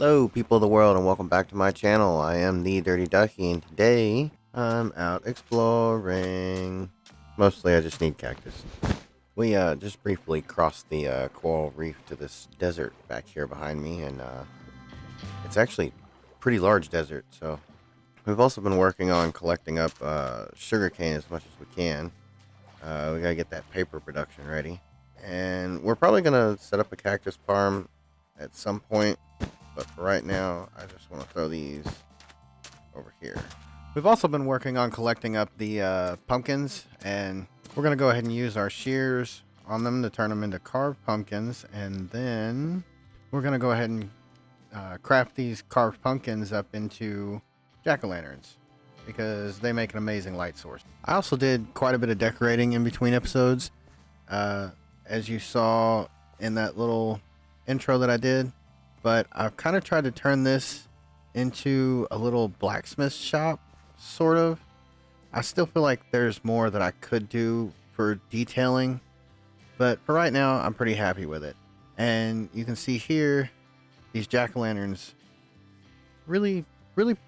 Hello people of the world and welcome back to my channel. I am the Dirty Ducky and today I'm out exploring. Mostly I just need cactus. We just briefly crossed the coral reef to this desert back here behind me, and it's actually a pretty large desert. So we've also been working on collecting up sugarcane as much as we can. We gotta get that paper production ready, and we're probably gonna set up a cactus farm at some point. But for right now, I just want to throw these over here. We've also been working on collecting up the pumpkins, and we're going to go ahead and use our shears on them to turn them into carved pumpkins. And then we're going to go ahead and craft these carved pumpkins up into jack-o'-lanterns because they make an amazing light source. I also did quite a bit of decorating in between episodes. As you saw in that little intro that I did. But I've kind of tried to turn this into a little blacksmith shop, sort of. I still feel like there's more that I could do for detailing, but for right now, I'm pretty happy with it. And you can see here, these jack-o'-lanterns really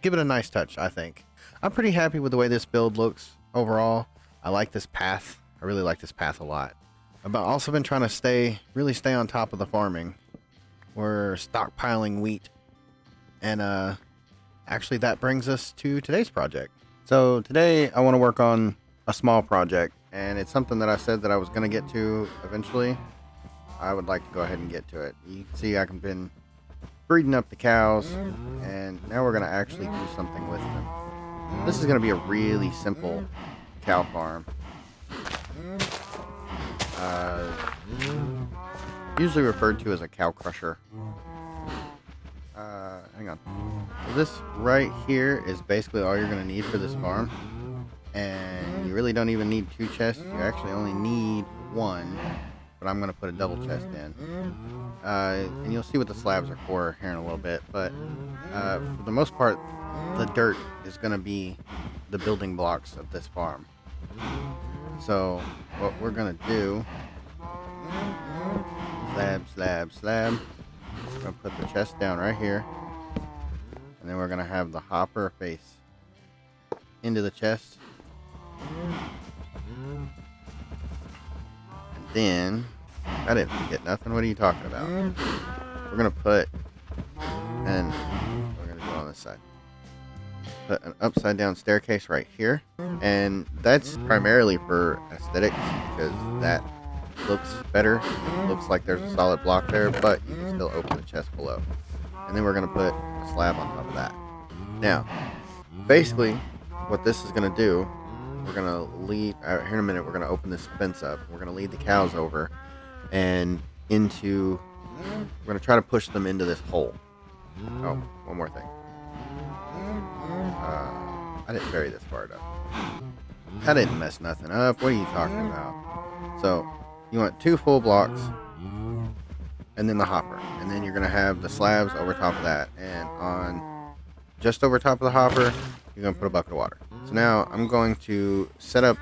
give it a nice touch, I think. I'm pretty happy with the way this build looks overall. I like this path. I really like this path a lot. I've also been trying to really stay on top of the farming. We're stockpiling wheat, and actually that brings us to today's project. So today I want to work on a small project, and it's something that I said that I was going to get to eventually. I would like to go ahead and get to it. You can see I've been breeding up the cows, and now we're going to actually do something with them. This is going to be a really simple cow farm. Usually referred to as a cow crusher. Hang on. So this right here is basically all you're going to need for this farm. And you really don't even need 2 chests. You actually only need 1. But I'm going to put a double chest in. And you'll see what the slabs are for here in a little bit. But for the most part, the dirt is going to be the building blocks of this farm. So what we're going to do... Slab. We're going to put the chest down right here. And then we're going to have the hopper face into the chest. And then, I didn't forget nothing. What are you talking about? We're going to put, and we're going to go on this side. Put an upside down staircase right here. And that's primarily for aesthetics because that looks better. It looks like there's a solid block there, but you can still open the chest below. And then we're going to put a slab on top of that. Now, basically, what this is going to do, we're going to lead, here in a minute, we're going to open this fence up. We're going to lead the cows over and into, we're going to try to push them into this hole. Oh, one more thing. I didn't bury this part up. I didn't mess nothing up. What are you talking about? So, you want 2 full blocks, and then the hopper, and then you're going to have the slabs over top of that, and on just over top of the hopper, you're going to put a bucket of water. So now I'm going to set up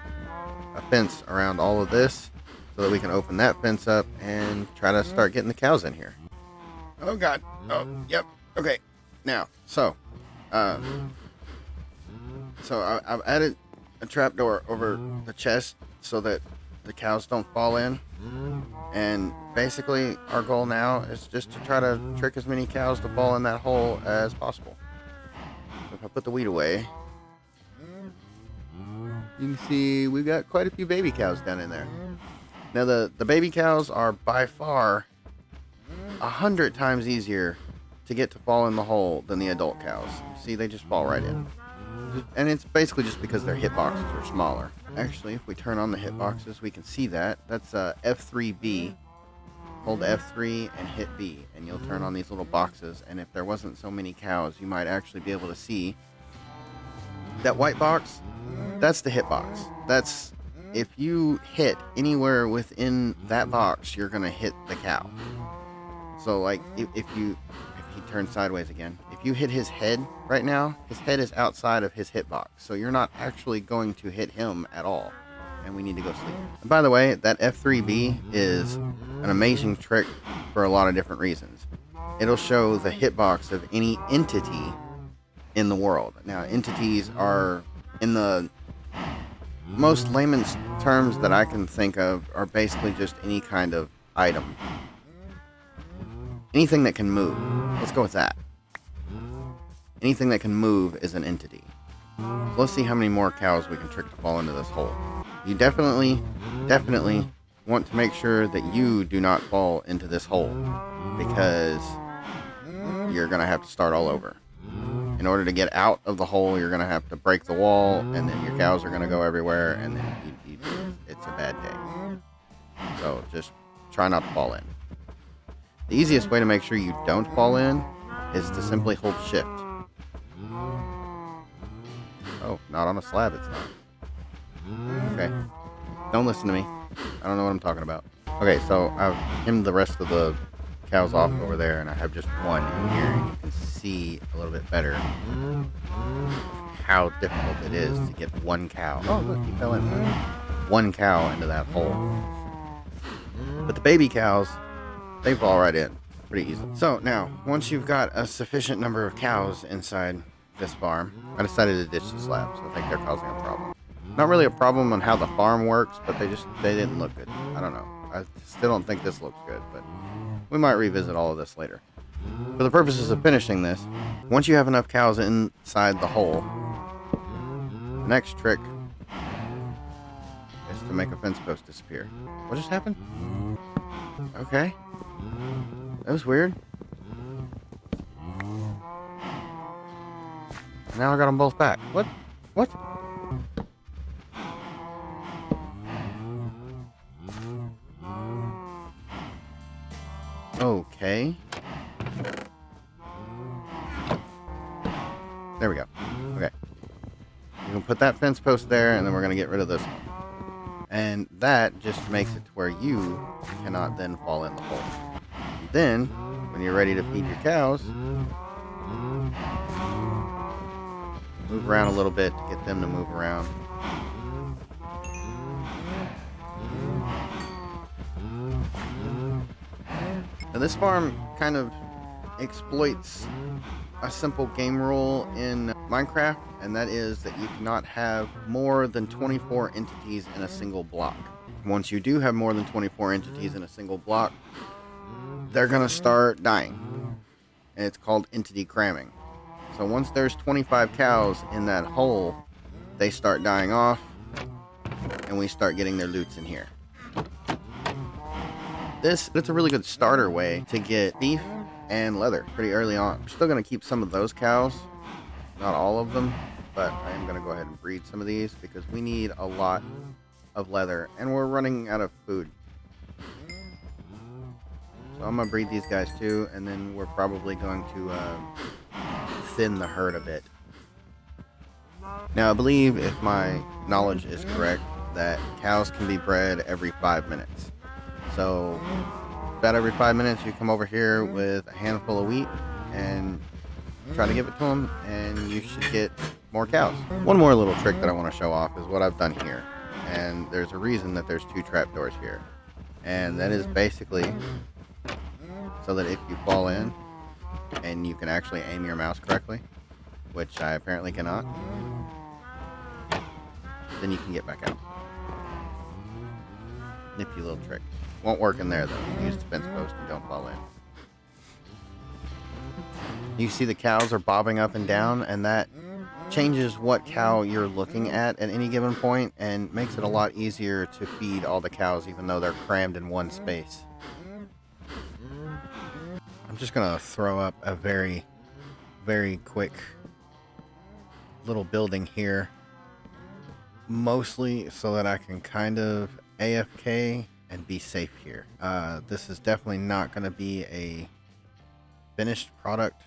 a fence around all of this so that we can open that fence up and try to start getting the cows in here. Oh god. Oh, yep. Okay. Now, so I've added a trapdoor over the chest so that the cows don't fall in, and basically our goal now is just to try to trick as many cows to fall in that hole as possible. So if I put the wheat away, you can see we've got quite a few baby cows down in there. Now the baby cows are by far 100 times easier to get to fall in the hole than the adult cows. You see, they just fall right in. And it's basically just because their hitboxes are smaller. Actually, if we turn on the hitboxes, we can see that. That's F3B. Hold F3 and hit B, and you'll turn on these little boxes. And if there wasn't so many cows, you might actually be able to see that white box. That's the hitbox. That's, if you hit anywhere within that box, you're going to hit the cow. So, like, if he turns sideways again, if you hit his head right now, his head is outside of his hitbox, so you're not actually going to hit him at all, and we need to go sleep. And by the way, that F3B is an amazing trick for a lot of different reasons. it'll show the hitbox of any entity in the world. Now, entities are, in the most layman's terms that I can think of, are basically just any kind of item. Anything that can move. Let's go with that. Anything that can move is an entity. So let's see how many more cows we can trick to fall into this hole. You definitely want to make sure that you do not fall into this hole, because you're going to have to start all over. In order to get out of the hole, you're going to have to break the wall, and then your cows are going to go everywhere, and then it's a bad day. So just try not to fall in. The easiest way to make sure you don't fall in is to simply hold shift. Oh, not on a slab, it's not. Okay. Don't listen to me. I don't know what I'm talking about. Okay, so I've hemmed the rest of the cows off over there, and I have just one in here, and you can see a little bit better how difficult it is to get one cow. Oh, look, he fell in. One cow into that hole. But the baby cows, they fall right in pretty easily. So now, once you've got a sufficient number of cows inside this farm, I decided to ditch the slabs. I think they're causing a problem. Not really a problem on how the farm works, but they didn't look good. I don't know. I still don't think this looks good, but we might revisit all of this later. For the purposes of finishing this, once you have enough cows inside the hole, the next trick is to make a fence post disappear. What just happened? Okay. That was weird. Now I got them both back. What? What? Okay. There we go. Okay. You can put that fence post there, and then we're going to get rid of this one. And that just makes it to where you cannot then fall in the hole. And then, when you're ready to feed your cows, move around a little bit to get them to move around. Now this farm kind of exploits a simple game rule in Minecraft, and that is that you cannot have more than 24 entities in a single block. Once you do have more than 24 entities in a single block, they're going to start dying. And it's called entity cramming. So once there's 25 cows in that hole, they start dying off, and we start getting their loots in here. It's a really good starter way to get beef and leather pretty early on. We're still going to keep some of those cows, not all of them, but I am going to go ahead and breed some of these because we need a lot of leather, and we're running out of food. So I'm going to breed these guys too, and then we're probably going to thin the herd a bit. Now I believe, if my knowledge is correct, that cows can be bred every 5 minutes. So about every 5 minutes you come over here with a handful of wheat and try to give it to them, and you should get more cows. One more little trick that I want to show off is what I've done here. And there's a reason that there's 2 trapdoors here. And that is basically so that if you fall in and you can actually aim your mouse correctly, which I apparently cannot, then you can get back out. Nifty little trick. Won't work in there though. Use the fence post and don't fall in. You see the cows are bobbing up and down, and that changes what cow you're looking at any given point and makes it a lot easier to feed all the cows, even though they're crammed in one space. I'm just gonna throw up a very, very quick little building here, mostly so that I can kind of AFK and be safe here. This is definitely not going to be a finished product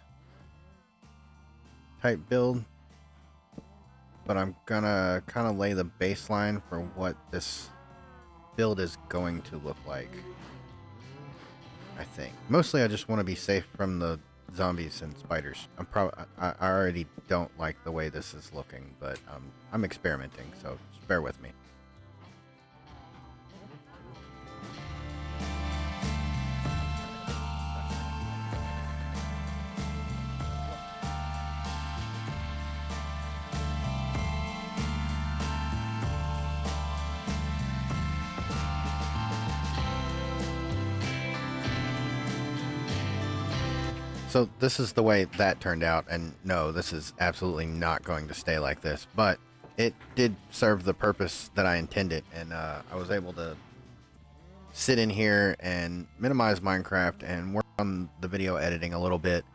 type build, but I'm gonna kind of lay the baseline for what this build is going to look like. I think mostly I just want to be safe from the zombies and spiders. I already don't like the way this is looking, but I'm experimenting, so just bear with me. So this is the way that turned out, and no, this is absolutely not going to stay like this, but it did serve the purpose that I intended, and I was able to sit in here and minimize Minecraft and work on the video editing a little bit,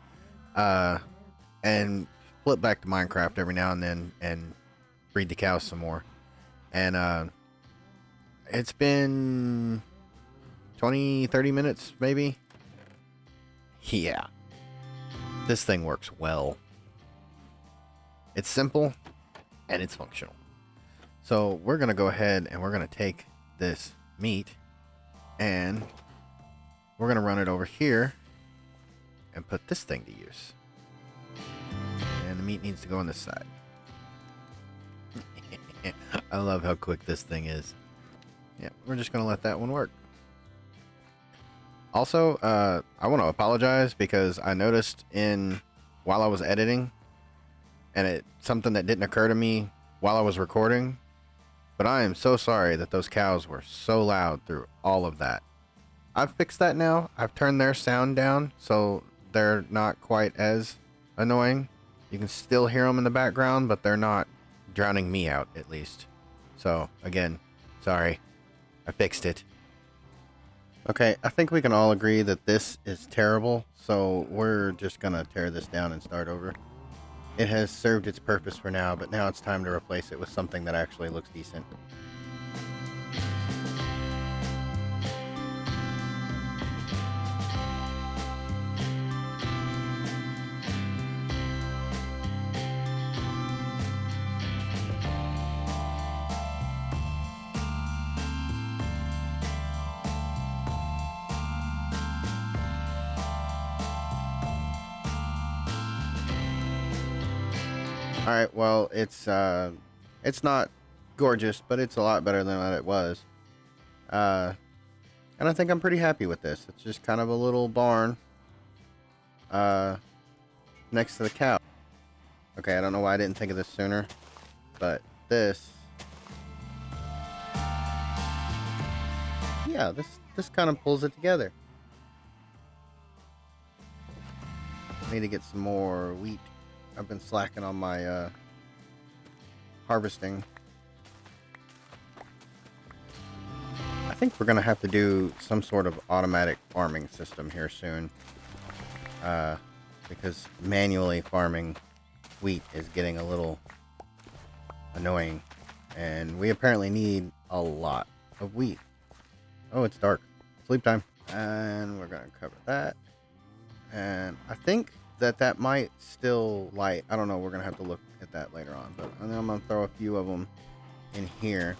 and flip back to Minecraft every now and then and breed the cows some more. And it's been 20-30 minutes maybe. Yeah, this thing works well. It's simple and it's functional. So we're gonna go ahead and we're gonna take this meat and we're gonna run it over here and put this thing to use. And the meat needs to go on this side. I love how quick this thing is. Yeah, we're just gonna let that one work. Also, I want to apologize because I noticed while I was editing, and something that didn't occur to me while I was recording, but I am so sorry that those cows were so loud through all of that. I've fixed that now. I've turned their sound down so they're not quite as annoying. You can still hear them in the background, but they're not drowning me out, at least. So, again, sorry. I fixed it. Okay, I think we can all agree that this is terrible, so we're just gonna tear this down and start over. It has served its purpose for now, but now it's time to replace it with something that actually looks decent. Alright, well, it's not gorgeous, but it's a lot better than what it was. And I think I'm pretty happy with this. It's just kind of a little barn next to the cow. Okay, I don't know why I didn't think of this sooner, but this... yeah, this kind of pulls it together. I need to get some more wheat. I've been slacking on my harvesting. I think we're gonna have to do some sort of automatic farming system here soon, because manually farming wheat is getting a little annoying, and we apparently need a lot of wheat. Oh, it's dark. Sleep time. And we're gonna cover that, and I think that might still light. I don't know, we're gonna have to look at that later on, but I'm gonna throw a few of them in here.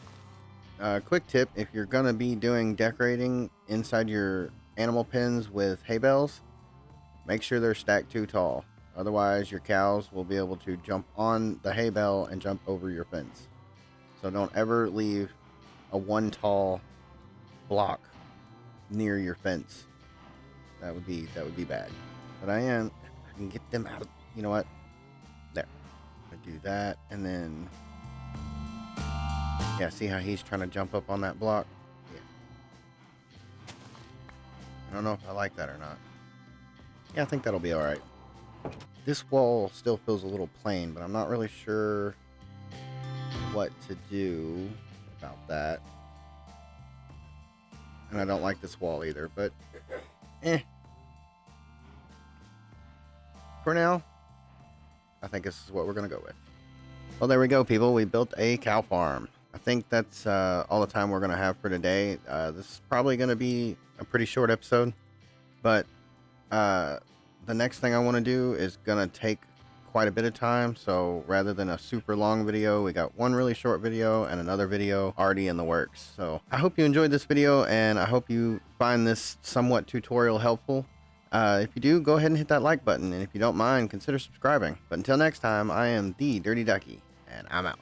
Quick tip, if you're gonna be doing decorating inside your animal pens with hay bales, make sure they're stacked too tall, otherwise your cows will be able to jump on the hay bale and jump over your fence. So don't ever leave a one tall block near your fence. That would be bad. But I can get them out. You know what? There. I do that, and then yeah, see how he's trying to jump up on that block? Yeah. I don't know if I like that or not. Yeah, I think that'll be all right. This wall still feels a little plain, but I'm not really sure what to do about that. And I don't like this wall either, but for now, I think this is what we're going to go with. Well, there we go, people. We built a cow farm. I think that's all the time we're going to have for today. This is probably going to be a pretty short episode, but the next thing I want to do is going to take quite a bit of time. So rather than a super long video, we got one really short video and another video already in the works. So I hope you enjoyed this video, and I hope you find this somewhat tutorial helpful. If you do, go ahead and hit that like button, and if you don't mind, consider subscribing. But until next time, I am the Dirty Ducky, and I'm out.